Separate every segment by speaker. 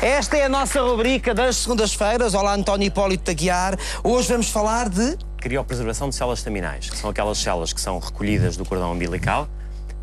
Speaker 1: Esta é a nossa rubrica das segundas-feiras. Olá, António Hipólito Aguiar. Hoje vamos falar de...
Speaker 2: Criopreservação de células estaminais, que são aquelas células que são recolhidas do cordão umbilical.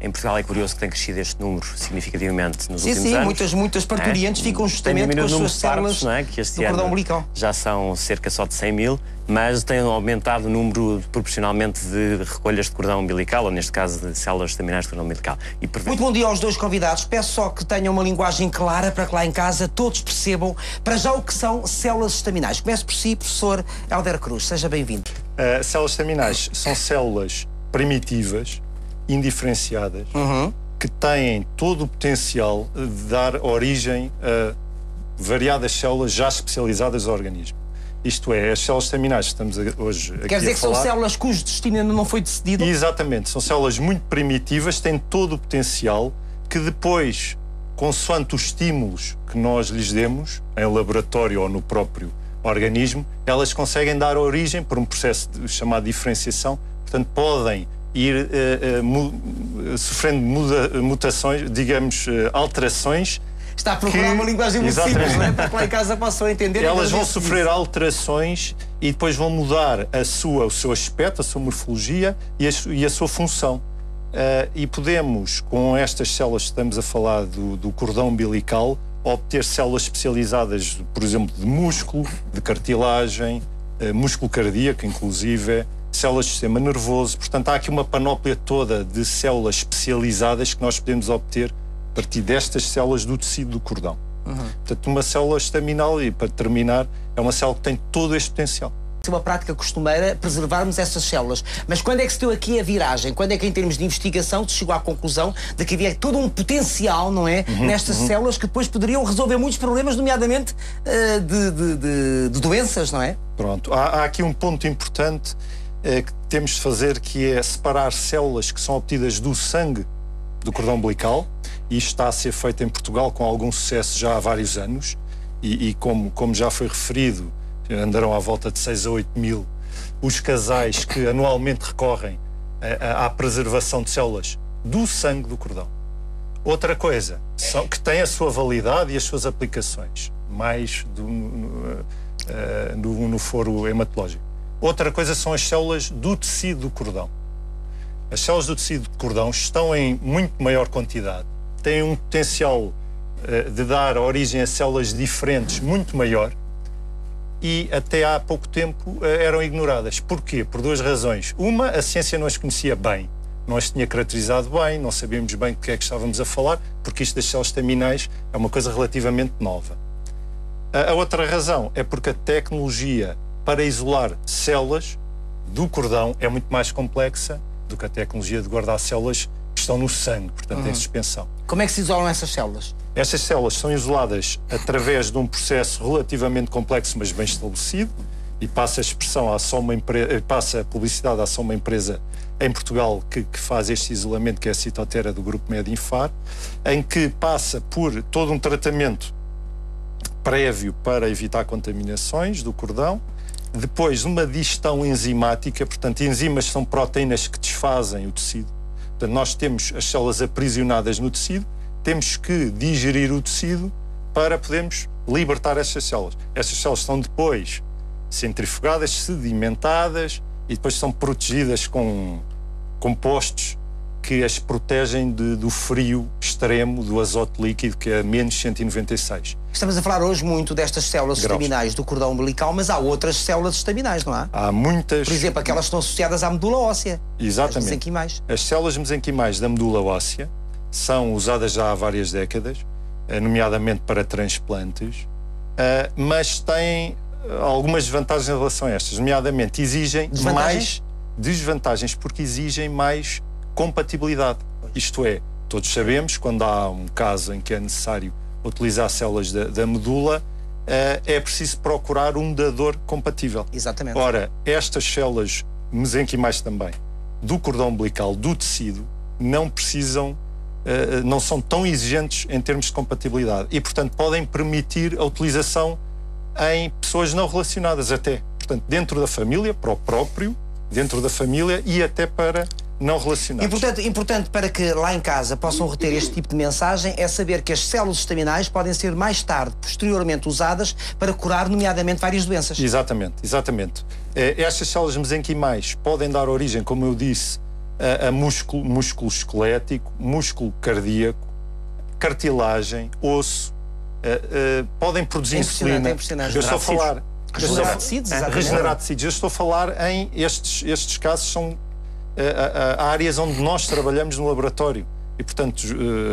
Speaker 2: Em Portugal é curioso que tem crescido este número significativamente nos últimos anos.
Speaker 1: Muitas parturientes ficam justamente com as suas células do cordão umbilical.
Speaker 2: Já são cerca só de 100 mil, mas tem aumentado o número proporcionalmente de recolhas de cordão umbilical, ou neste caso de células estaminais de cordão umbilical.
Speaker 1: Muito bom dia aos dois convidados. Peço só que tenham uma linguagem clara para que lá em casa todos percebam para já o que são células estaminais. Começo por si, professor Helder Cruz. Seja bem-vindo.
Speaker 3: Células estaminais são células primitivas, indiferenciadas, que têm todo o potencial de dar origem a variadas células já especializadas ao organismo. Isto é, as células estaminais que estamos hoje aqui a falar...
Speaker 1: Quer dizer que são células cujo destino ainda não foi decidido?
Speaker 3: Exatamente, são células muito primitivas, têm todo o potencial que depois, consoante os estímulos que nós lhes demos, em laboratório ou no próprio organismo, elas conseguem dar origem, por um processo chamado diferenciação, portanto podem ir sofrendo mutações, digamos, alterações.
Speaker 1: Está a procurar uma linguagem muito simples, não é? Para que lá em casa possam entender.
Speaker 3: Elas vão sofrer alterações e depois vão mudar o seu aspecto, a sua morfologia e a sua função. E podemos, com estas células que estamos a falar do cordão umbilical, obter células especializadas, por exemplo, de músculo, de cartilagem, músculo cardíaco, inclusive, células do sistema nervoso. Portanto, há aqui uma panóplia toda de células especializadas que nós podemos obter a partir destas células do tecido do cordão. Portanto, uma célula estaminal, e para terminar, é uma célula que tem todo este potencial.
Speaker 1: É uma prática costumeira preservarmos essas células. Mas quando é que se deu aqui a viragem? Quando é que, em termos de investigação, se chegou à conclusão de que havia todo um potencial, não é? Nestas células que depois poderiam resolver muitos problemas, nomeadamente de doenças, não é?
Speaker 3: Pronto. Há aqui um ponto importante que temos de fazer, que é separar células que são obtidas do sangue do cordão umbilical, e isto está a ser feito em Portugal com algum sucesso já há vários anos, e como já foi referido, andarão à volta de 6 a 8 mil os casais que anualmente recorrem à preservação de células do sangue do cordão. Outra coisa, que tem a sua validade e as suas aplicações, mais no foro hematológico. Outra coisa são as células do tecido do cordão. As células do tecido do cordão estão em muito maior quantidade, têm um potencial de dar origem a células diferentes muito maior, e até há pouco tempo eram ignoradas. Porquê? Por duas razões. Uma, a ciência não as conhecia bem, não as tinha caracterizado bem, não sabíamos bem do que é que estávamos a falar, porque isto das células estaminais é uma coisa relativamente nova. A outra razão é porque a tecnologia para isolar células do cordão é muito mais complexa do que a tecnologia de guardar células que estão no sangue, portanto em suspensão.
Speaker 1: Como é que se isolam essas células?
Speaker 3: Estas células são isoladas através de um processo relativamente complexo, mas bem estabelecido, e passa a expressão passa a publicidade à só uma empresa em Portugal que faz este isolamento, que é a Cytotera do grupo Medinfar, em que passa por todo um tratamento prévio para evitar contaminações do cordão, depois uma digestão enzimática, portanto enzimas são proteínas que desfazem o tecido. Portanto, nós temos as células aprisionadas no tecido, temos que digerir o tecido para podermos libertar essas células. Essas células são depois centrifugadas, sedimentadas e depois são protegidas com compostos que as protegem do frio extremo do azoto líquido, que é menos 196.
Speaker 1: Estamos a falar hoje muito destas células estaminais do cordão umbilical, mas há outras células estaminais, não há?
Speaker 3: Há muitas.
Speaker 1: Por exemplo, aquelas que estão associadas à medula óssea.
Speaker 3: Exatamente.
Speaker 1: As mesenquimais.
Speaker 3: As células mesenquimais da medula óssea são usadas já há várias décadas, nomeadamente para transplantes, mas têm algumas desvantagens em relação a estas. Nomeadamente, exigem mais desvantagens, porque exigem mais compatibilidade. Isto é, todos sabemos, quando há um caso em que é necessário utilizar células da medula, é preciso procurar um dador compatível.
Speaker 1: Exatamente.
Speaker 3: Ora, estas células mesenquimais também, do cordão umbilical, do tecido, não precisam, não são tão exigentes em termos de compatibilidade e, portanto, podem permitir a utilização em pessoas não relacionadas até. Portanto, dentro da família, para o próprio, dentro da família e até para não relacionados.
Speaker 1: Importante para que lá em casa possam reter este tipo de mensagem é saber que as células estaminais podem ser mais tarde, posteriormente usadas para curar, nomeadamente, várias doenças.
Speaker 3: Exatamente, exatamente. Estas células mesenquimais podem dar origem, como eu disse, a músculo esquelético, músculo cardíaco, cartilagem, osso, podem produzir insulina. Eu estou a falar...
Speaker 1: Regenerar tecidos, exatamente.
Speaker 3: Regenerar tecidos. Eu estou a falar em estes casos são áreas onde nós trabalhamos no laboratório. E, portanto,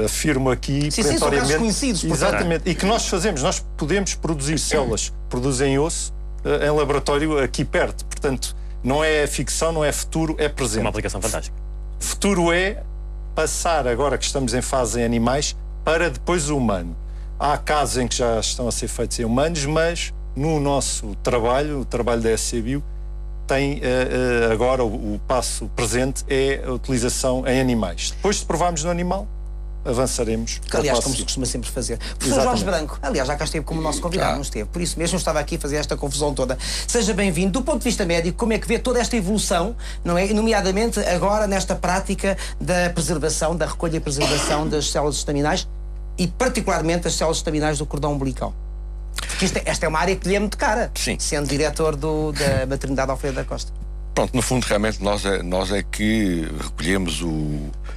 Speaker 3: afirmo aqui
Speaker 1: são casos conhecidos.
Speaker 3: Exatamente. E que nós fazemos. Nós podemos produzir células, produzem osso em laboratório aqui perto. Portanto, não é ficção, não é futuro, é presente.
Speaker 2: É uma aplicação fantástica.
Speaker 3: Futuro é passar, agora que estamos em fase em animais, para depois o humano. Há casos em que já estão a ser feitos em humanos, mas no nosso trabalho, o trabalho da SCBio, tem agora o passo presente é a utilização em animais. Depois de provarmos no animal, avançaremos.
Speaker 1: Aliás, como se costuma sempre fazer. Professor Jorge Branco, aliás, já cá esteve como nosso convidado, não esteve. Por isso mesmo estava aqui a fazer esta confusão toda. Seja bem-vindo. Do ponto de vista médico, como é que vê toda esta evolução, não é? Nomeadamente agora nesta prática da preservação, da recolha e preservação das células estaminais e particularmente as células estaminais do cordão umbilical? Porque esta é uma área que lhe é muito cara,
Speaker 4: sim,
Speaker 1: sendo diretor da maternidade Alfredo da Costa.
Speaker 4: Pronto, no fundo, realmente, nós é que recolhemos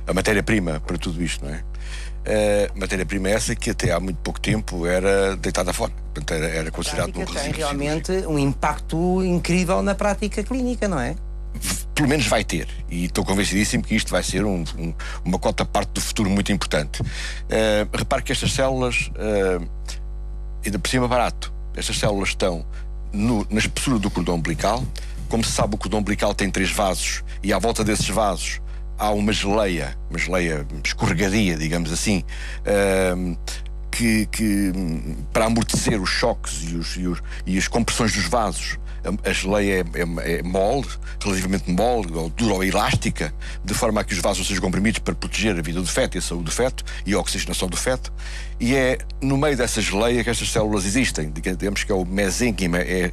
Speaker 4: a matéria-prima para tudo isto, não é? A matéria-prima é essa que até há muito pouco tempo era deitada fora. Portanto, era considerado um resíduo.
Speaker 1: Tem realmente um impacto incrível na prática clínica, não é?
Speaker 4: Pelo menos vai ter. E estou convencidíssimo que isto vai ser uma cota-parte do futuro muito importante. Repare que estas células... ainda por cima barato. Estas células estão na espessura do cordão umbilical. Como se sabe, o cordão umbilical tem 3 vasos e à volta desses vasos há uma geleia escorregadia, digamos assim, que para amortecer os choques e as compressões dos vasos, a geleia é mole, relativamente mole, ou dura ou elástica, de forma a que os vasos sejam comprimidos para proteger a vida do feto e a saúde do feto e a oxigenação do feto. E é no meio dessa geleia que estas células existem, digamos que é o mesênquima, é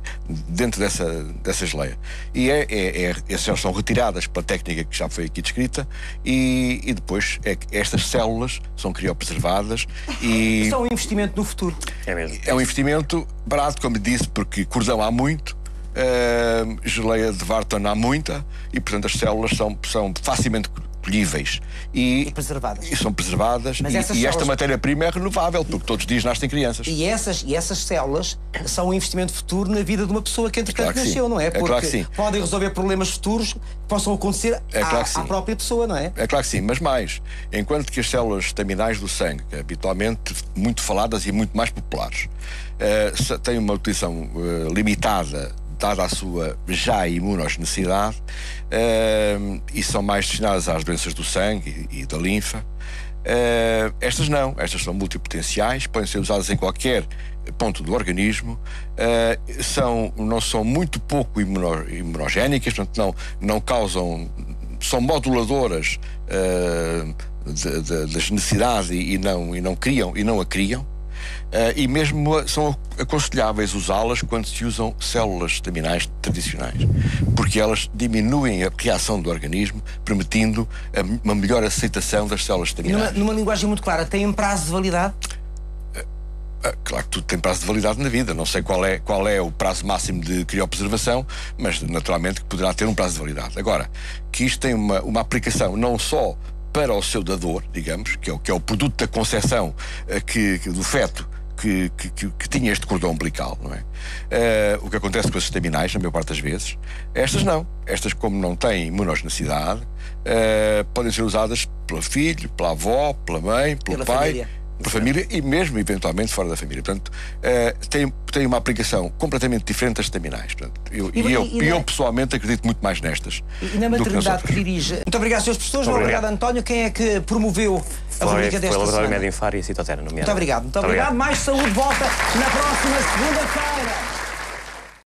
Speaker 4: dentro dessa geleia. E essas células são retiradas pela técnica que já foi aqui descrita e depois estas células são criopreservadas e...
Speaker 1: Isso é um investimento no futuro.
Speaker 2: É mesmo.
Speaker 4: É um investimento barato, como disse, porque cordão há muito, geleia de Varton há muita e, portanto, as células são facilmente colhíveis
Speaker 1: e preservadas.
Speaker 4: E são preservadas. E
Speaker 1: células...
Speaker 4: esta matéria-prima é renovável, porque todos os dias nascem crianças.
Speaker 1: E essas células são um investimento futuro na vida de uma pessoa que, entretanto, nasceu, não é? Porque
Speaker 4: claro que sim.
Speaker 1: Podem resolver problemas futuros que possam acontecer à própria pessoa, não é?
Speaker 4: É claro que sim, mas mais. Enquanto que as células estaminais do sangue, habitualmente muito faladas e muito mais populares, têm uma utilização limitada, dada a sua já imunogenicidade, e são mais destinadas às doenças do sangue e da linfa. Estas não, estas são multipotenciais, podem ser usadas em qualquer ponto do organismo, não são muito pouco imunogénicas, portanto não causam, são moduladoras da genicidade e não a criam. E mesmo são aconselháveis usá-las quando se usam células estaminais tradicionais, porque elas diminuem a reação do organismo, permitindo uma melhor aceitação das células estaminais.
Speaker 1: Numa linguagem muito clara, têm prazo de validade?
Speaker 4: Claro que tudo tem prazo de validade na vida. Não sei qual é o prazo máximo de criopreservação, mas naturalmente que poderá ter um prazo de validade. Agora, que isto tem uma aplicação não só para o seu dador, digamos, que é o produto da concepção do feto que tinha este cordão umbilical, não é? O que acontece com as estaminais, na maior parte das vezes, estas não. Estas, como não têm imunogenicidade, podem ser usadas pelo filho, pela avó, pela mãe, pelo pai,
Speaker 1: família.
Speaker 4: Pela família e mesmo, eventualmente, fora da família. Portanto, tem uma aplicação completamente diferente das estaminais. Portanto, eu pessoalmente acredito muito mais nestas.
Speaker 1: E na maternidade que dirige. Muito obrigado, senhores professores. Muito obrigado, António. Quem é que promoveu a rubrica desta semana?
Speaker 2: Foi o Laboratório Médio Infar e a Citotera,
Speaker 1: Muito obrigado. Mais saúde. Volta na próxima segunda-feira.